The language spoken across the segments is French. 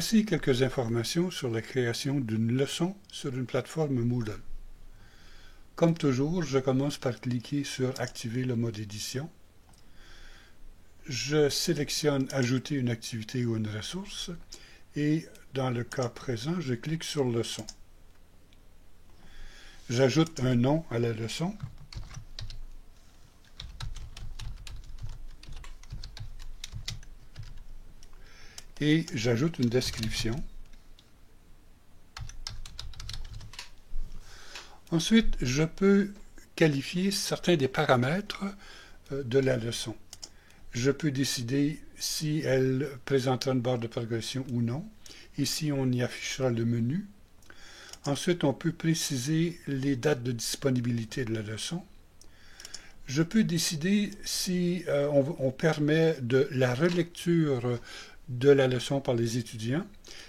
Voici quelques informations sur la création d'une leçon sur une plateforme Moodle. Comme toujours, je commence par cliquer sur « Activer le mode édition ». Je sélectionne « Ajouter une activité ou une ressource » et dans le cas présent, je clique sur « Leçon ». J'ajoute un nom à la leçon. Et j'ajoute une description. Ensuite, je peux qualifier certains des paramètres de la leçon. Je peux décider si elle présentera une barre de progression ou non. Ici, on y affichera le menu. Ensuite, on peut préciser les dates de disponibilité de la leçon. Je peux décider si on permet de la relecture de la leçon par les étudiants,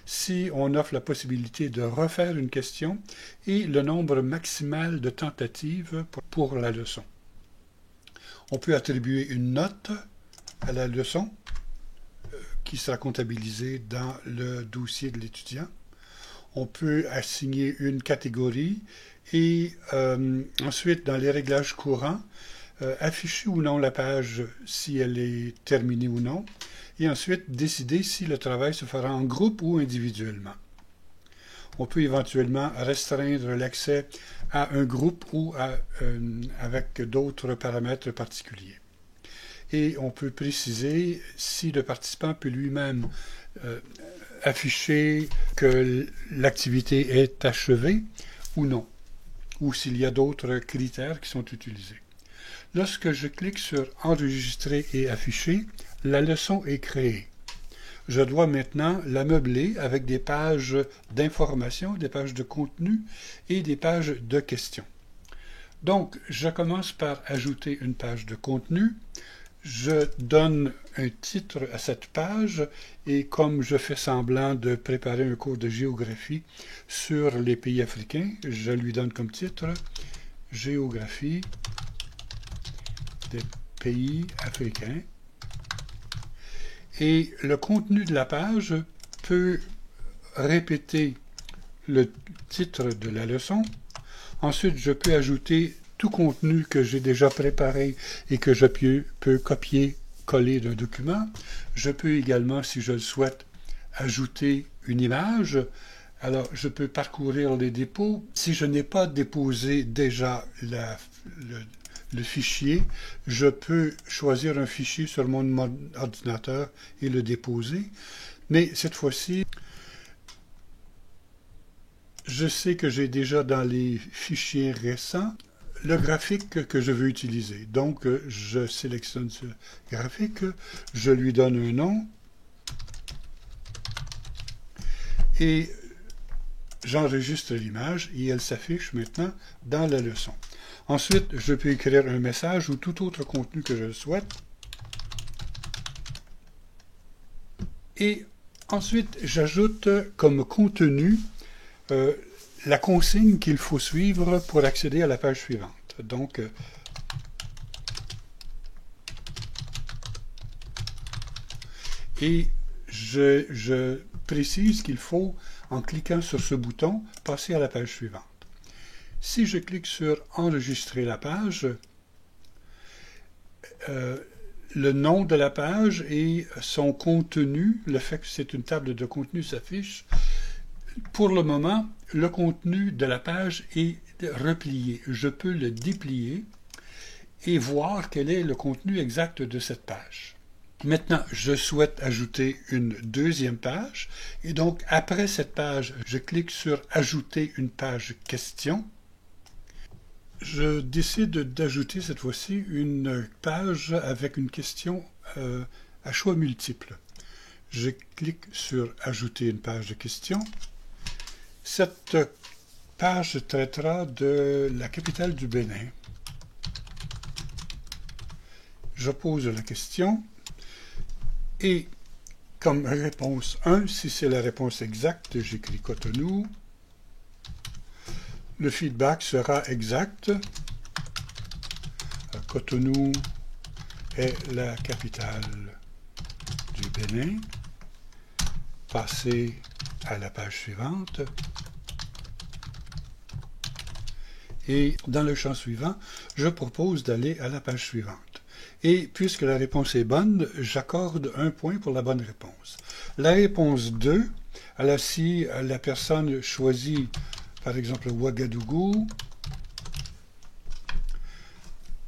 si on offre la possibilité de refaire une question et le nombre maximal de tentatives pour la leçon. On peut attribuer une note à la leçon qui sera comptabilisée dans le dossier de l'étudiant. On peut assigner une catégorie et ensuite, dans les réglages courants, afficher ou non la page si elle est terminée ou non, et ensuite décider si le travail se fera en groupe ou individuellement. On peut éventuellement restreindre l'accès à un groupe ou avec d'autres paramètres particuliers. Et on peut préciser si le participant peut lui-même afficher que l'activité est achevée ou non, ou s'il y a d'autres critères qui sont utilisés. Lorsque je clique sur « Enregistrer et afficher », la leçon est créée. Je dois maintenant la meubler avec des pages d'information, des pages de contenu et des pages de questions. Donc, je commence par ajouter une page de contenu. Je donne un titre à cette page et comme je fais semblant de préparer un cours de géographie sur les pays africains, je lui donne comme titre « Géographie des pays africains ». Et le contenu de la page peut répéter le titre de la leçon. Ensuite, je peux ajouter tout contenu que j'ai déjà préparé et que je peux copier-coller d'un document. Je peux également, si je le souhaite, ajouter une image. Alors, je peux parcourir les dépôts. Si je n'ai pas déposé déjà le fichier, je peux choisir un fichier sur mon ordinateur et le déposer. Mais cette fois-ci, je sais que j'ai déjà dans les fichiers récents le graphique que je veux utiliser. Donc, je sélectionne ce graphique, je lui donne un nom et j'enregistre l'image et elle s'affiche maintenant dans la leçon. Ensuite, je peux écrire un message ou tout autre contenu que je souhaite. Et ensuite, j'ajoute comme contenu la consigne qu'il faut suivre pour accéder à la page suivante. Donc, et je précise qu'il faut, en cliquant sur ce bouton, passer à la page suivante. Si je clique sur « Enregistrer la page », le nom de la page et son contenu, le fait que c'est une table de contenu s'affiche. Pour le moment, le contenu de la page est replié. Je peux le déplier et voir quel est le contenu exact de cette page. Maintenant, je souhaite ajouter une deuxième page et donc après cette page, je clique sur « Ajouter une page question ». Je décide d'ajouter cette fois-ci une page avec une question à choix multiples. Je clique sur « Ajouter une page de questions ». Cette page traitera de la capitale du Bénin. Je pose la question et comme réponse 1, si c'est la réponse exacte, j'écris Cotonou. Le feedback sera exact. Cotonou est la capitale du Bénin. passer à la page suivante. Et dans le champ suivant, je propose d'aller à la page suivante. Et puisque la réponse est bonne, j'accorde un point pour la bonne réponse. La réponse 2, alors si la personne choisit par exemple Ouagadougou,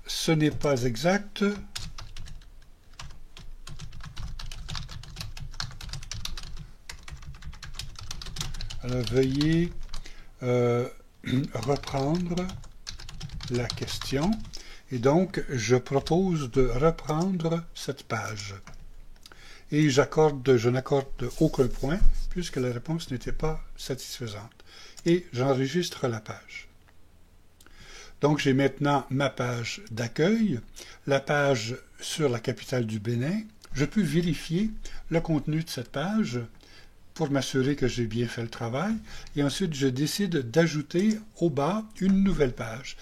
ce n'est pas exact. Alors veuillez reprendre la question. Et donc, je propose de reprendre cette page. Et je n'accorde aucun point puisque la réponse n'était pas satisfaisante. Et j'enregistre la page. Donc, j'ai maintenant ma page d'accueil, la page sur la capitale du Bénin. Je peux vérifier le contenu de cette page pour m'assurer que j'ai bien fait le travail. Et ensuite, je décide d'ajouter au bas une nouvelle page.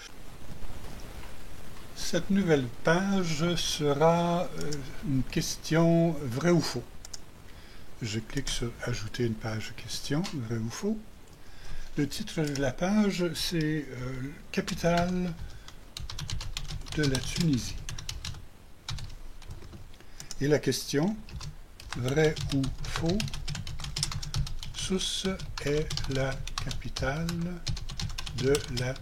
Cette nouvelle page sera une question vrai ou faux. Je clique sur « Ajouter une page question, vrai ou faux ». Le titre de la page, c'est « Capitale de la Tunisie ». Et la question, vrai ou faux, Sousse est la capitale de la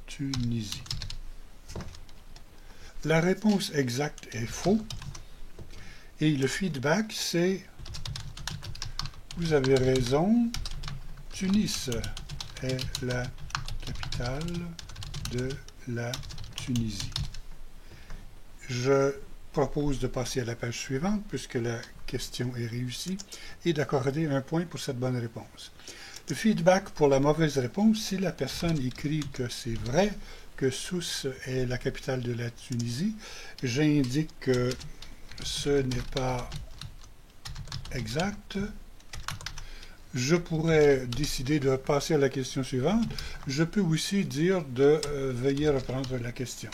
Tunisie. La réponse exacte est faux. Et le feedback, c'est « Vous avez raison, Tunis est la capitale de la Tunisie. » Je propose de passer à la page suivante, puisque la question est réussie, et d'accorder un point pour cette bonne réponse. Le feedback pour la mauvaise réponse, si la personne écrit que c'est vrai, que Sousse est la capitale de la Tunisie, j'indique que ce n'est pas exact. Je pourrais décider de passer à la question suivante. Je peux aussi dire de veuillez reprendre la question.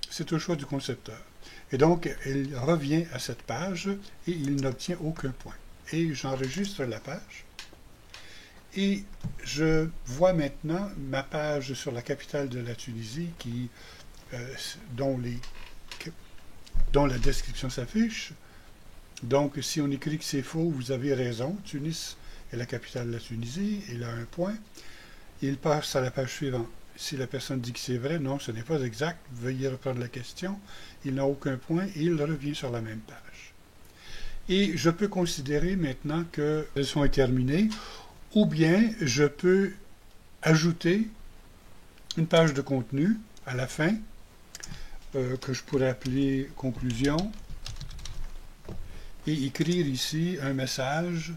C'est au choix du concepteur. Et donc, il revient à cette page et il n'obtient aucun point. Et j'enregistre la page. Et je vois maintenant ma page sur la capitale de la Tunisie dont la description s'affiche. Donc, si on écrit que c'est faux, vous avez raison. Tunis est la capitale de la Tunisie. Il a un point. Il passe à la page suivante. Si la personne dit que c'est vrai, non, ce n'est pas exact, veuillez reprendre la question. Il n'a aucun point et il revient sur la même page. Et je peux considérer maintenant que la leçon est terminée, ou bien je peux ajouter une page de contenu à la fin, que je pourrais appeler « Conclusion », et écrire ici un message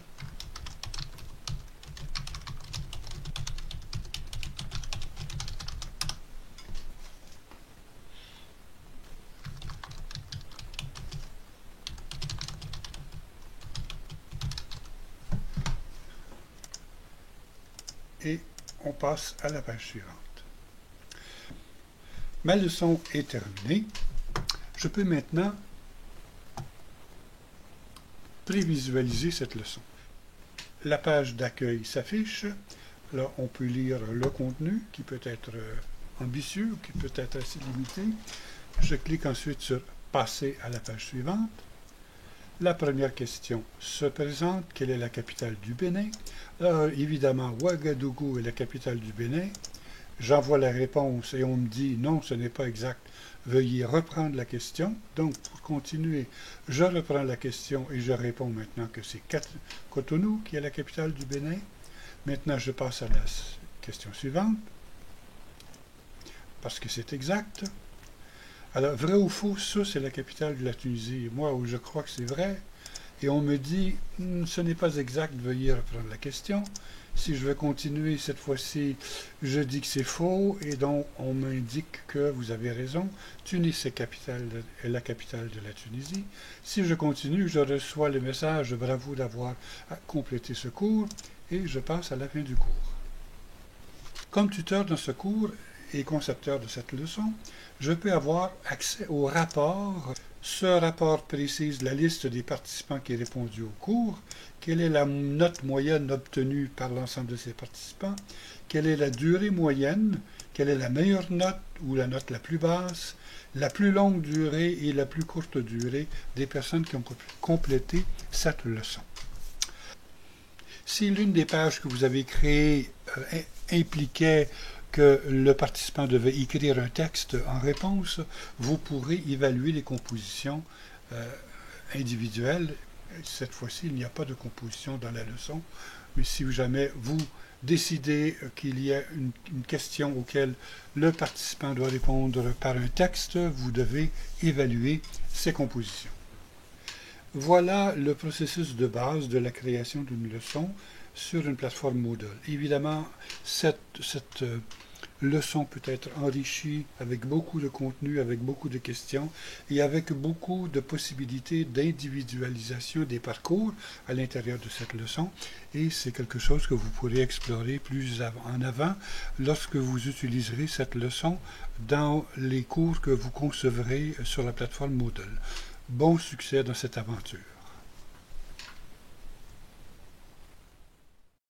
et on passe à la page suivante. Ma leçon est terminée. Je peux maintenant prévisualiser cette leçon. La page d'accueil s'affiche. Là, on peut lire le contenu qui peut être ambitieux ou qui peut être assez limité. Je clique ensuite sur « Passer à la page suivante ». La première question se présente. Quelle est la capitale du Bénin? Alors, évidemment, Ouagadougou est la capitale du Bénin. J'envoie la réponse et on me dit non, ce n'est pas exact. Veuillez reprendre la question. Donc, pour continuer, je reprends la question et je réponds maintenant que c'est Cotonou qui est la capitale du Bénin. Maintenant, je passe à la question suivante parce que c'est exact. Alors, vrai ou faux, ça c'est la capitale de la Tunisie. Moi, je crois que c'est vrai. Et on me dit, ce n'est pas exact, veuillez reprendre la question. Si je veux continuer, cette fois-ci, je dis que c'est faux, et donc on m'indique que vous avez raison. Tunis est la capitale de la Tunisie. Si je continue, je reçois le message, bravo d'avoir complété ce cours, et je passe à la fin du cours. Comme tuteur dans ce cours, et concepteur de cette leçon, je peux avoir accès au rapport. Ce rapport précise la liste des participants qui ont répondu au cours, quelle est la note moyenne obtenue par l'ensemble de ces participants, quelle est la durée moyenne, quelle est la meilleure note ou la note la plus basse, la plus longue durée et la plus courte durée des personnes qui ont complété cette leçon. Si l'une des pages que vous avez créées impliquait que le participant devait écrire un texte en réponse, vous pourrez évaluer les compositions individuelles. Cette fois-ci, il n'y a pas de composition dans la leçon, mais si jamais vous décidez qu'il y a une question auquel le participant doit répondre par un texte, vous devez évaluer ces compositions. Voilà le processus de base de la création d'une leçon sur une plateforme Moodle. Évidemment, cette leçon peut être enrichie avec beaucoup de contenu, avec beaucoup de questions et avec beaucoup de possibilités d'individualisation des parcours à l'intérieur de cette leçon. Et c'est quelque chose que vous pourrez explorer plus en avant lorsque vous utiliserez cette leçon dans les cours que vous concevrez sur la plateforme Moodle. Bon succès dans cette aventure.